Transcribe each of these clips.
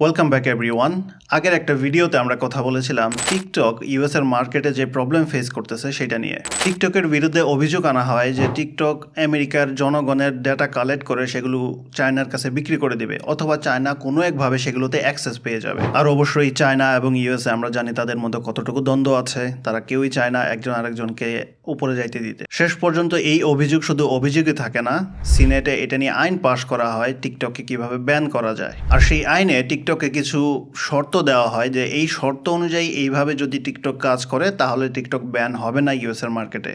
Welcome back everyone. আগের একটা ভিডিওতে আমরা কথা বলেছিলাম টিকটক ইউএস এর মার্কেটে যে প্রবলেম ফেস করতেছে সেটা নিয়ে। টিকটকের বিরুদ্ধে অভিযোগ আনা হয় যে টিকটক আমেরিকার জনগণের ডেটা কালেক্ট করে সেগুলো চায়নার কাছে বিক্রি করে দিবে, অথবা চায়না কোনো একভাবে সেগুলোতে অ্যাক্সেস পেয়ে যাবে। আর অবশ্যই চায়না এবং ইউএসএ আমরা জানি তাদের মধ্যে কতটুকু দ্বন্দ্ব আছে, তারা কেউই চায় না একজন আরেকজনকে উপরে যাইতে দিতে। শেষ পর্যন্ত এই অভিযোগ শুধু অভিযোগই থাকে না, সিনেটে এটা নিয়ে আইন পাশ করা হয় টিকটককে কিভাবে ব্যান করা যায়। আর সেই আইনে টিকটকে কিছু শর্ত দেওয়া হয় যে এই শর্ত অনুযায়ী এইভাবে যদি টিকটক কাজ করে তাহলে টিকটক ব্যান হবে না ইউএস এর মার্কেটে।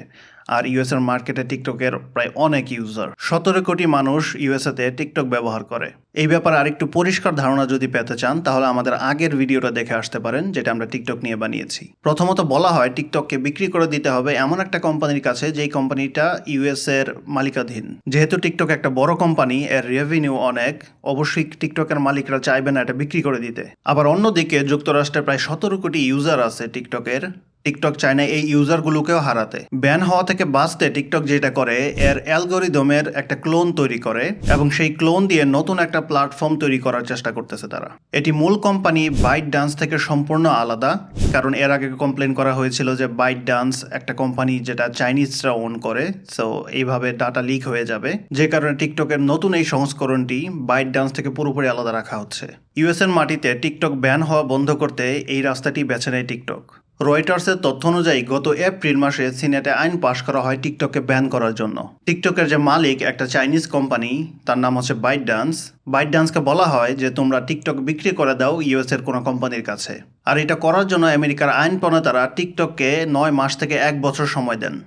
আর ইউএস এর মার্কেটে টিকটকের প্রায় অনেক ইউজার, 17 কোটি মানুষ ইউএসএতে টিকটক ব্যবহার করে। এই ব্যাপারে আরেকটু পরিষ্কার ধারণা যদি পেতে চান তাহলে আমাদের আগের ভিডিওটা দেখে আসতে পারেন, যেটা আমরা টিকটক নিয়ে বানিয়েছি। প্রথমত বলা হয় টিকটককে বিক্রি করে দিতে হবে এমন একটা কোম্পানির কাছে যেই কোম্পানিটা ইউএস এর মালিকাধীন। যেহেতু টিকটক একটা বড় কোম্পানি, এর রেভিনিউ অনেক, অবশ্যই টিকটকের মালিকরা চাইবে না এটা বিক্রি করে দিতে। আবার অন্যদিকে যুক্তরাষ্ট্রে প্রায় 17 কোটি ইউজার আছে টিকটকের। টিকটক চায় না এই ইউজারগুলোকেও হারাতে। ব্যান হওয়া থেকে বাঁচতে টিকটক যেটা করে, এর অ্যালগোরিদমের একটা ক্লোন তৈরি করে এবং সেই ক্লোন দিয়ে নতুন একটা প্ল্যাটফর্ম তৈরি করার চেষ্টা করতেছে তারা। এটি মূল কোম্পানি বাইট ডান্স থেকে সম্পূর্ণ আলাদা, কারণ এর আগে কমপ্লেন করা হয়েছিল যে বাইট ডান্স একটা কোম্পানি যেটা চাইনিজরা ওন করে, সো এইভাবে ডাটা লিক হয়ে যাবে, যে কারণে টিকটকের নতুন এই সংস্করণটি বাইট ডান্স থেকে পুরোপুরি আলাদা রাখা হচ্ছে। ইউএস এর মাটিতে টিকটক ব্যান হওয়া বন্ধ করতে এই রাস্তাটি বেছে নেয় টিকটক। রয়টার্সের তথ্য অনুযায়ী গত এপ্রিল মাসে সিনেটে আইন পাশ করা হয় টিকটককে ব্যান করার জন্য। টিকটকের যে মালিক একটা চাইনিজ কোম্পানি, তার নাম হচ্ছে বাইট ডান্স। বাইট ডান্সকে বলা হয় যে তোমরা টিকটক বিক্রি করে দাও ইউএস এর কোনো কোম্পানির কাছে। আর এটা করার জন্য আমেরিকার আইন প্রণেতারা টিকটককে 9 মাস থেকে 1 বছর সময় দেন।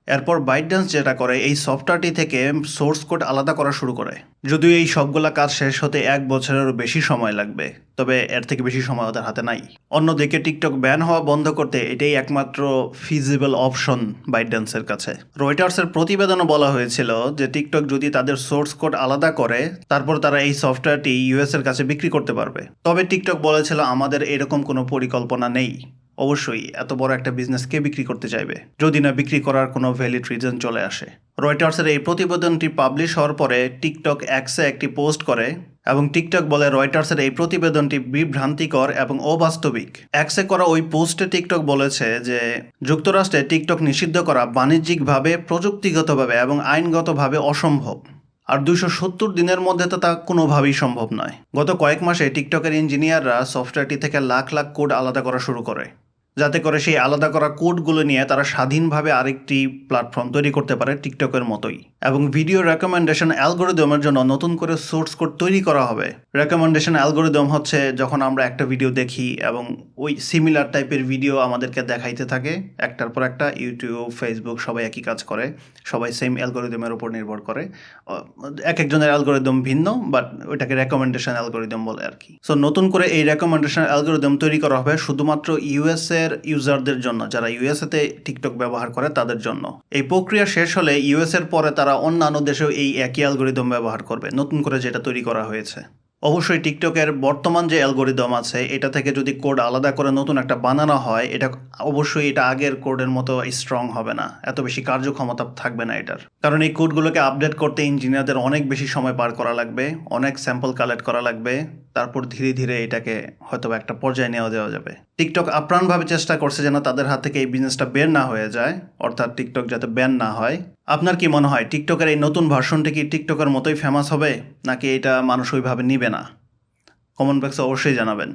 এরপর বাইট ডান্স যেটা করে, এই সফটওয়্যারটি থেকে সোর্স কোড আলাদা করা শুরু করে। যদিও এই সবগুলা কাজ শেষ হতে 1 বছরেরও বেশি সময় লাগবে, তবে এর থেকে বেশি সময় ওদের হাতে নাই। অন্যদিকে টিকটক ব্যান হওয়া বন্ধ করতে এটাই একমাত্র ফিজিবল অপশন বাইট ডান্সের কাছে। রয়টার্সের প্রতিবেদনে বলা হয়েছিল যে টিকটক যদি তাদের সোর্স কোড আলাদা করে তারপর তারা এই সফটওয়্যারটি ইউএস এর কাছে বিক্রি করতে পারবে। তবে টিকটক বলেছিল আমাদের এরকম কোনো পরিকল্পনা নেই। অবশ্যই এত বড় একটা বিজনেস কে বিক্রি করতে চাইবে যদি না বিক্রি করার কোনো ভ্যালিড রিজন চলে আসে। রয়টার্সের এই প্রতিবেদনটি পাবলিশ হওয়ার পরে টিকটক এক্সে একটি পোস্ট করে এবং টিকটক বলে রয়টার্সের এই প্রতিবেদনটি বিভ্রান্তিকর এবং অবাস্তবিক। এক্সে করা ওই পোস্টে টিকটক বলেছে যে যুক্তরাষ্ট্রে টিকটক নিষিদ্ধ করা বাণিজ্যিকভাবে, প্রযুক্তিগতভাবে এবং আইনগতভাবে অসম্ভব। আর 270 দিনের মধ্যে তো তা কোনোভাবেই সম্ভব নয়। গত কয়েক মাসে টিকটকের ইঞ্জিনিয়াররা সফটওয়্যারটি থেকে লাখ লাখ কোড আলাদা করা শুরু করে, যাতে করে সেই আলাদা করা কোডগুলো নিয়ে তারা স্বাধীনভাবে আরেকটি প্ল্যাটফর্ম তৈরি করতে পারে টিকটকের মতোই। এবং ভিডিও রেকমেন্ডেশন অ্যালগোরিদমের জন্য নতুন করে সোর্স কোড তৈরি করা হবে। রেকমেন্ডেশন অ্যালগোরিদম হচ্ছে যখন আমরা একটা ভিডিও দেখি এবং ওই সিমিলার টাইপের ভিডিও আমাদেরকে দেখাইতে থাকে একটার পর একটা। ইউটিউব, ফেসবুক সবাই একই কাজ করে, সবাই সেম অ্যালগোরিদমের উপর নির্ভর করে। এক একজনের অ্যালগোরিদম ভিন্ন, বাট ওইটাকে রেকমেন্ডেশন অ্যালগোরিদম বলে আর কি। সো নতুন করে এই রেকমেন্ডেশন অ্যালগোরিদম তৈরি করা হবে শুধুমাত্র ইউএস এর ইউজারদের জন্য, যারা ইউএসএতে টিকটক ব্যবহার করে তাদের জন্য। এই প্রক্রিয়া শেষ হলে ইউএস এর পরে তারা অন্যান্য দেশেও এই একই অ্যালগোরিদম ব্যবহার করবে, নতুন করে যেটা তৈরি করা হয়েছে। অবশ্যই টিকটকের বর্তমান যে অ্যালগোরিদম আছে এটা থেকে যদি কোড আলাদা করে নতুন একটা বানানো হয়, এটা অবশ্যই এটা আগের কোডের মতো স্ট্রং হবে না, এত বেশি কার্যক্ষমতা থাকবে না এটার। কারণ এই কোডগুলোকে আপডেট করতে ইঞ্জিনিয়ারদের অনেক বেশি সময় পার করা লাগবে, অনেক স্যাম্পল কালেক্ট করা লাগবে, তারপর ধীরে ধীরে এটাকে হয়তো একটা পর্যায়ে নেওয়া দেওয়া যাবে। টিকটক আপ্রাণভাবে চেষ্টা করছে যেন তাদের হাত থেকে এই বিজনেসটা বের না হয়ে যায়, অর্থাৎ টিকটক যাতে ব্যান না হয়। আপনার কি মনে হয় টিকটকের এই নতুন ভার্সনটি কি টিকটকের মতোই ফেমাস হবে, নাকি এটা মানুষ ওইভাবে নিবে না? কমেন্ট বক্সে অবশ্যই জানাবেন।